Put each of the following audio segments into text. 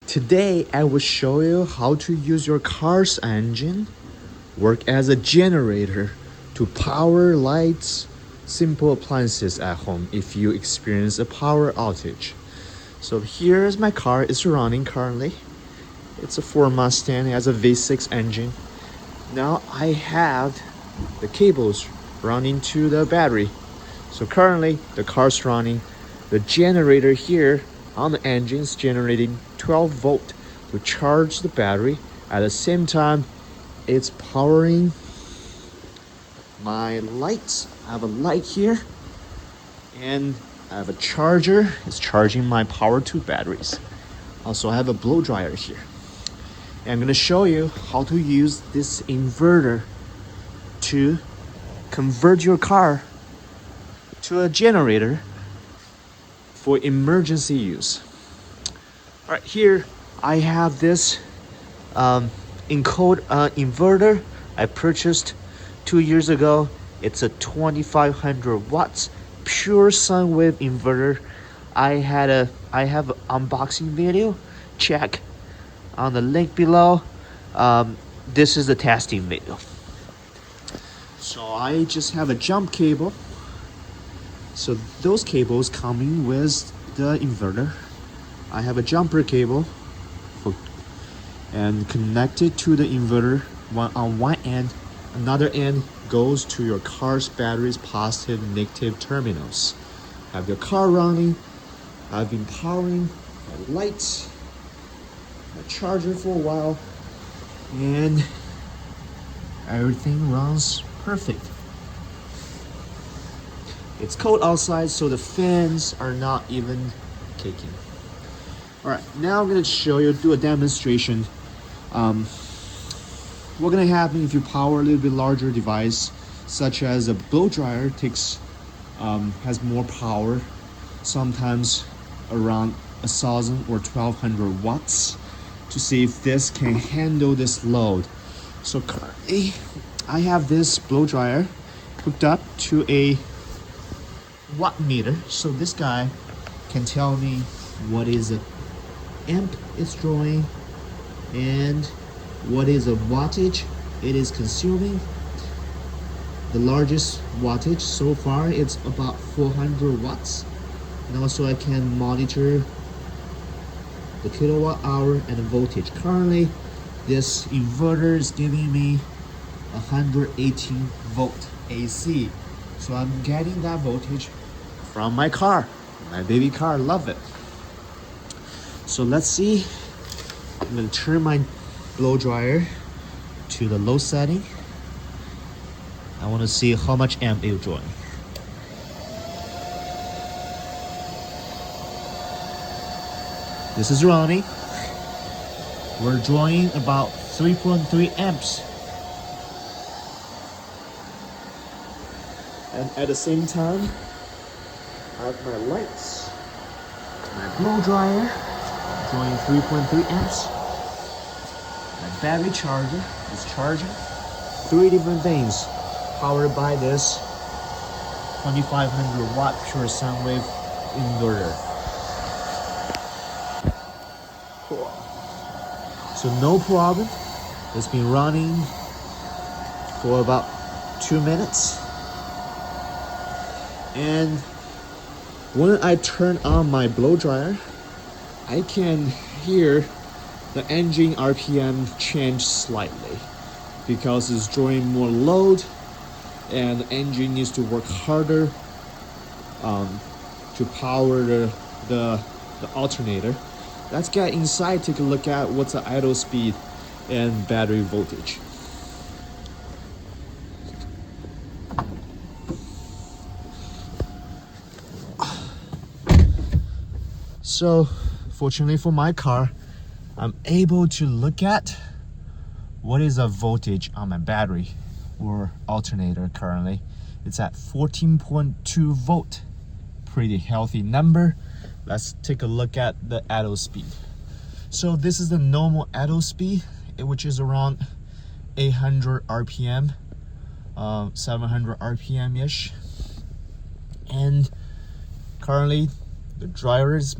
Today I will show you how to use your car's engine work as a generator to power lights, simple appliances at home if you experience a power outage. So here's my car. It's running currently. It's a Ford Mustang. It has a V6 engine. Now I have the cables running to the battery. So currently the car's running. The generator here on the engine is generating 12 volt to charge the battery. At the same time, it's powering my lights. I have a light here and I have a charger. It's charging my power 2 batteries. Also, I have a blow dryer here. And I'm going to show you how to use this inverter to convert your car to a generator for emergency use. All right, here I have this inverter I purchased 2 years ago. It's a 2500 watts pure sine wave inverter. I have an unboxing video. Check on the link below. This is the testing video. So I just have a jump cable. So those cables coming with the inverter. I have a jumper cable and connected to the inverter on one end. Another end goes to your car's battery's positive and negative terminals. Have your car running. I've been powering my lights, my charger for a while, and everything runs perfect. It's cold outside, so the fans are not even kicking. All right, now I'm gonna show you, do a demonstration. What's gonna happen if you power a little bit larger device, such as a blow dryer has more power, sometimes around 1000 or 1200 watts, to see if this can handle this load. So currently, I have this blow dryer hooked up to a watt meter, so this guy can tell me what is the amp it's drawing and what is the wattage it is consuming. The largest wattage so far, it's about 400 watts. And also I can monitor the kilowatt hour and the voltage. Currently this inverter is giving me 118 volt AC. So I'm getting that voltage from my car, my baby car. Love it. So let's see. I'm gonna turn my blow dryer to the low setting. I want to see how much amp it's drawing. This is running. We're drawing about 3.3 amps. And at the same time, I have my lights, my blow dryer, drawing 3.3 amps. My battery charger is charging. 3 different things powered by this 2500 watt pure sine wave inverter. Cool. So no problem. It's been running for about 2 minutes. And when I turn on my blow dryer, I can hear the engine RPM change slightly because it's drawing more load and the engine needs to work harder to power the alternator. Let's get inside, take a look at what's the idle speed and battery voltage. So fortunately for my car, I'm able to look at what is the voltage on my battery or alternator currently. It's at 14.2 volt. Pretty healthy number. Let's take a look at the idle speed. So this is the normal idle speed, which is around 800 RPM, 700 RPM-ish. And currently the dryer is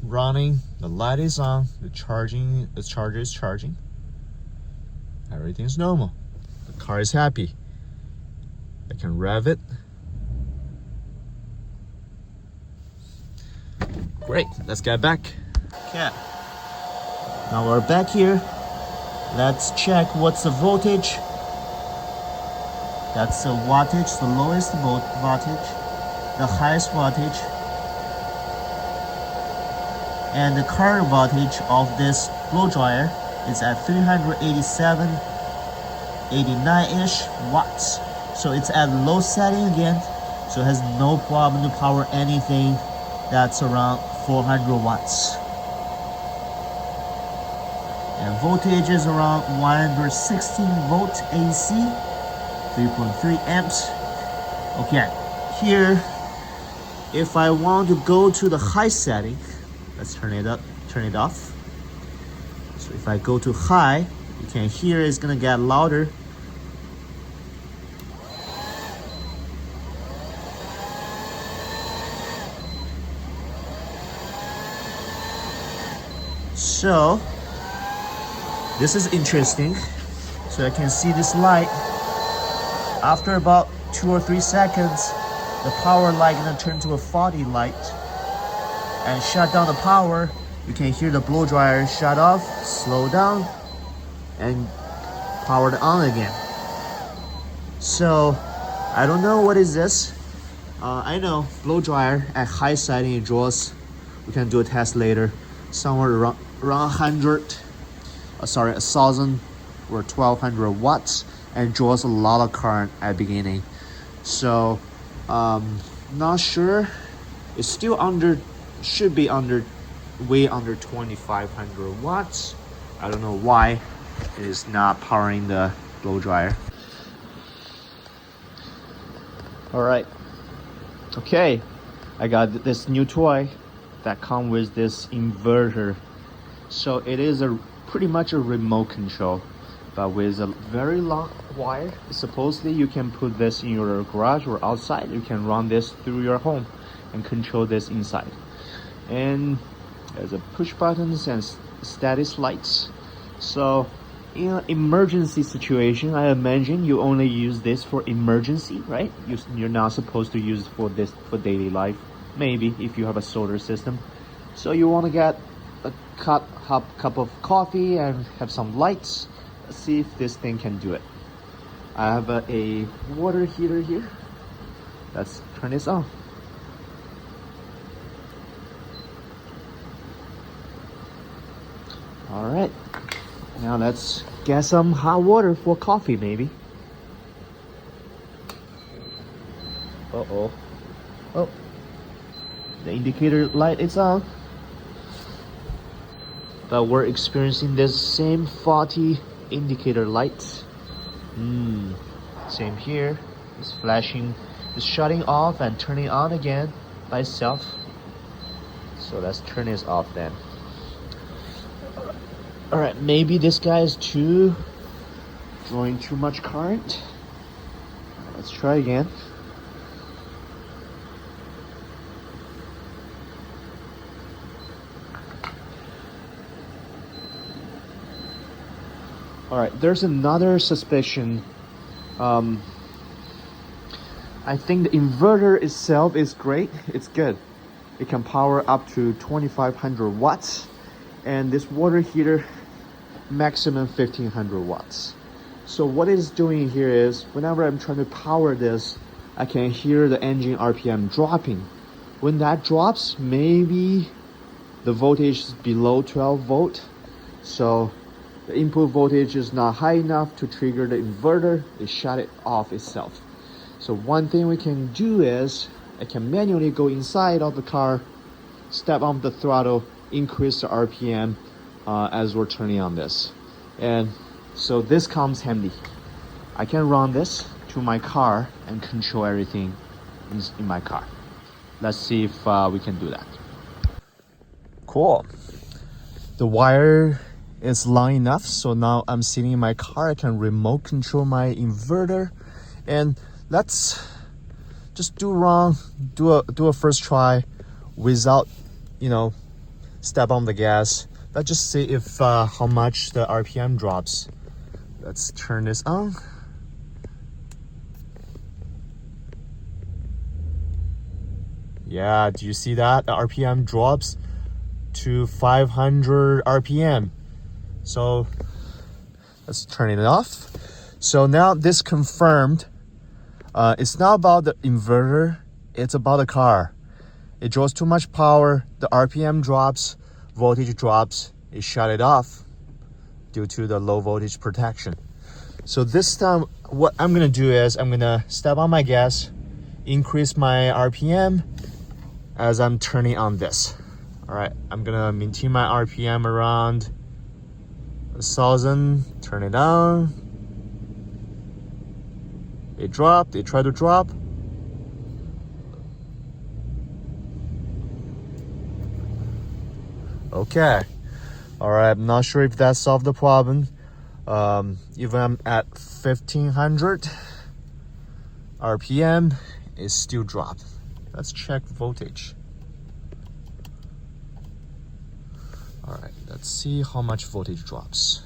running, the light is on, the charger is charging. Everything's normal. The car is happy. I can rev it. Great, let's get back. Okay, now we're back here. Let's check what's the voltage. That's the wattage, the lowest wattage, the highest wattage, and the current voltage of this blow dryer is at 387, 89-ish watts. So it's at low setting again, so it has no problem to power anything that's around 400 watts. And voltage is around 116 volt AC, 3.3 amps. Okay, here, if I want to go to the high setting, let's turn it off. So if I go to high, you can hear it's gonna get louder. So this is interesting. So I can see this light. After about 2 or 3 seconds, the power light gonna turn to a faulty light and shut down the power. You can hear the blow dryer shut off, slow down, and powered on again. So I don't know what is this. I know blow dryer at high setting it draws. We can do a test later. Somewhere around 1,000 or 1,200 watts, and draws a lot of current at beginning. So not sure. It's still should be way under 2,500 watts. I don't know why it is not powering the blow dryer. All right, okay, I got this new toy that comes with this inverter. So it is pretty much a remote control, but with a very long wire. Supposedly you can put this in your garage or outside. You can run this through your home and control this inside. And there's a push buttons and status lights. So in an emergency situation, I imagine you only use this for emergency, right? You're not supposed to use for daily life. Maybe if you have a solar system. So you want to get a cup of coffee and have some lights. Let's see if this thing can do it. I have a water heater here. Let's turn this on. All right, now let's get some hot water for coffee maybe. Oh, the indicator light is on, but we're experiencing this same faulty indicator light. Same here. It's flashing, it's shutting off and turning on again by itself. So let's turn this off then. All right, maybe this guy is drawing too much current. Let's try again. All right, there's another suspicion. I think the inverter itself is great. It's good. It can power up to 2,500 watts. And this water heater, maximum 1,500 watts. So what it's doing here is, whenever I'm trying to power this, I can hear the engine RPM dropping. When that drops, maybe the voltage is below 12 volt. So the input voltage is not high enough to trigger the inverter. It shut it off itself. So one thing we can do is, I can manually go inside of the car, step on the throttle, increase the RPM as we're turning on this. And so this comes handy. I can run this to my car and control everything in my car. Let's see if we can do that. Cool. The wire is long enough, so now I'm sitting in my car. I can remote control my inverter. And let's just do a first try without, step on the gas. Let's just see if how much the RPM drops. Let's turn this on. Yeah, do you see that? The RPM drops to 500 RPM. So let's turn it off. So now this confirmed, it's not about the inverter, it's about the car. It draws too much power, the RPM drops, voltage drops, it shut it off due to the low voltage protection. So this time, what I'm gonna do is I'm gonna step on my gas, increase my RPM as I'm turning on this. All right, I'm gonna maintain my RPM around 1,000, turn it down. It dropped, it tried to drop. Okay, all right, I'm not sure if that solved the problem. Even I'm at 1,500 RPM, it still dropped. Let's check voltage. All right, let's see how much voltage drops.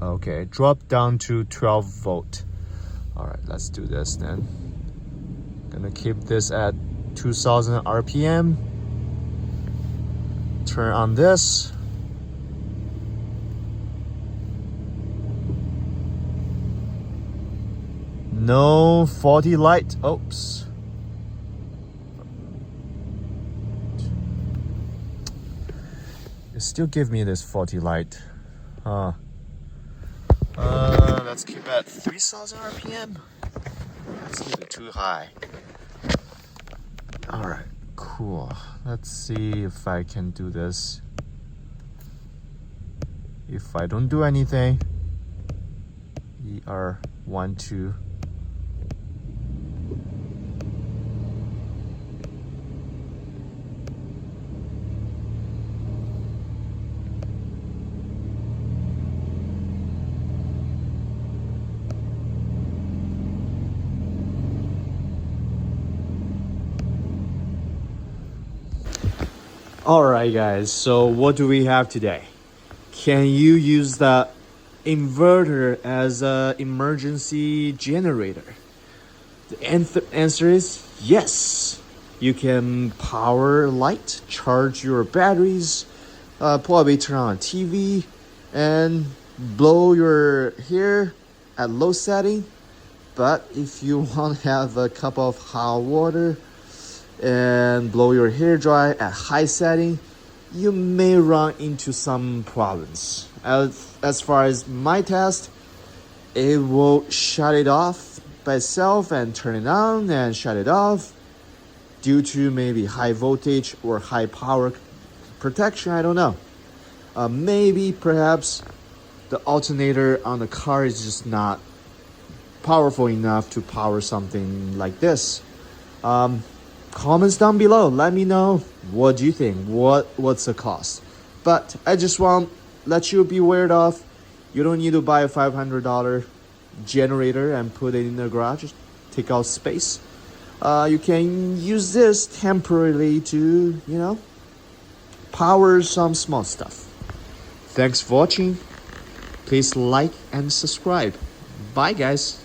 Okay, drop down to 12 volt. All right, let's do this then. Gonna keep this at 2,000 RPM. Turn on this. No faulty light. Oops. It still give me this faulty light. Let's keep at 3,000 RPM. That's a little too high. All right, cool. Let's see if I can do this. If I don't do anything, ER12. All right, guys, so what do we have today? Can you use the inverter as an emergency generator? The answer is yes. You can power light, charge your batteries, probably turn on a TV, and blow your hair at low setting. But if you want to have a cup of hot water and blow your hair dry at high setting, you may run into some problems. As far as my test, it will shut it off by itself and turn it on and shut it off due to maybe high voltage or high power protection. I don't know. Maybe perhaps the alternator on the car is just not powerful enough to power something like this. Comments down below, let me know what do you think, what's the cost. But I just want to let you be aware of, you don't need to buy a $500 generator and put it in the garage, take out space. You can use this temporarily to, power some small stuff. Thanks for watching. Please like and subscribe. Bye, guys.